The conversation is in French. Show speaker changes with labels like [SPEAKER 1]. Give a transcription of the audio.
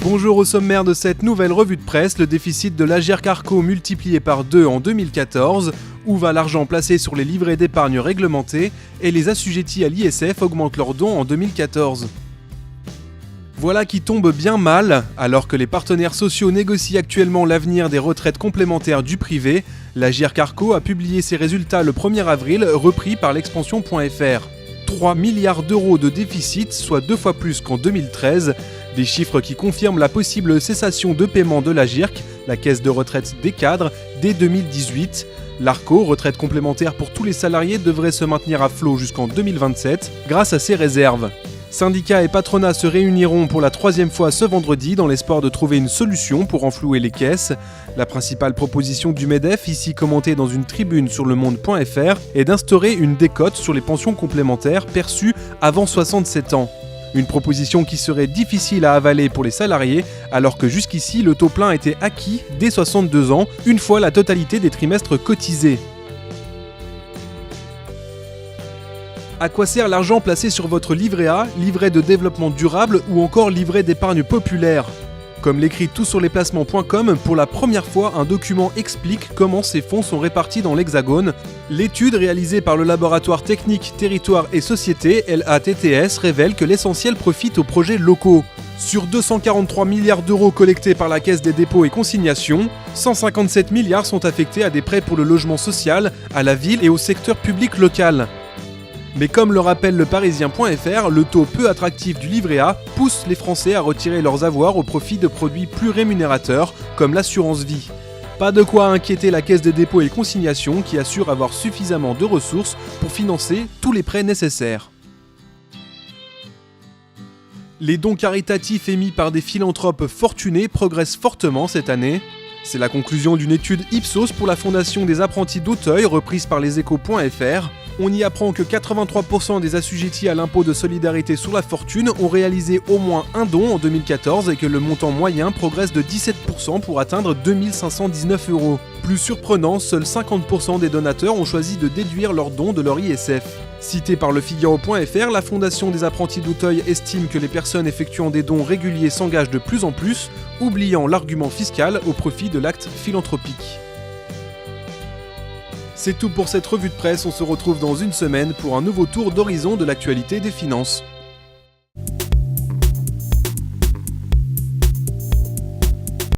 [SPEAKER 1] Bonjour au sommaire de cette nouvelle revue de presse, le déficit de l'Agirc Arrco multiplié par 2 en 2014, où va l'argent placé sur les livrets d'épargne réglementés et les assujettis à l'ISF augmentent leurs dons en 2014. Voilà qui tombe bien mal, alors que les partenaires sociaux négocient actuellement l'avenir des retraites complémentaires du privé, l'Agirc Arrco a publié ses résultats le 1er avril, repris par l'expansion.fr. 3 milliards d'euros de déficit, soit 2 fois plus qu'en 2013, des chiffres qui confirment la possible cessation de paiement de l'Agirc, la caisse de retraite des cadres, dès 2018. L'Arrco, retraite complémentaire pour tous les salariés, devrait se maintenir à flot jusqu'en 2027 grâce à ses réserves. Syndicats et patronats se réuniront pour la 3e fois ce vendredi dans l'espoir de trouver une solution pour renflouer les caisses. La principale proposition du MEDEF, ici commentée dans une tribune sur lemonde.fr, est d'instaurer une décote sur les pensions complémentaires perçues avant 67 ans. Une proposition qui serait difficile à avaler pour les salariés, alors que jusqu'ici le taux plein était acquis dès 62 ans, une fois la totalité des trimestres cotisés. À quoi sert l'argent placé sur votre livret A, livret de développement durable ou encore livret d'épargne populaire ? Comme l'écrit toutsurlesplacements.com, pour la première fois, un document explique comment ces fonds sont répartis dans l'Hexagone. L'étude réalisée par le laboratoire technique Territoire et Société, LATTS, révèle que l'essentiel profite aux projets locaux. Sur 243 milliards d'euros collectés par la Caisse des dépôts et consignations, 157 milliards sont affectés à des prêts pour le logement social, à la ville et au secteur public local. Mais comme le rappelle le Parisien.fr, le taux peu attractif du livret A pousse les Français à retirer leurs avoirs au profit de produits plus rémunérateurs, comme l'assurance vie. Pas de quoi inquiéter la Caisse des dépôts et consignations qui assure avoir suffisamment de ressources pour financer tous les prêts nécessaires. Les dons caritatifs émis par des philanthropes fortunés progressent fortement cette année. C'est la conclusion d'une étude Ipsos pour la Fondation des apprentis d'Auteuil reprise par leséchos.fr. On y apprend que 83% des assujettis à l'impôt de solidarité sur la fortune ont réalisé au moins un don en 2014 et que le montant moyen progresse de 17% pour atteindre 2519 €. Plus surprenant, seuls 50% des donateurs ont choisi de déduire leurs dons de leur ISF. Cité par le Figaro.fr, la Fondation des apprentis d'Auteuil estime que les personnes effectuant des dons réguliers s'engagent de plus en plus, oubliant l'argument fiscal au profit de l'acte philanthropique. C'est tout pour cette revue de presse, on se retrouve dans une semaine pour un nouveau tour d'horizon de l'actualité des finances.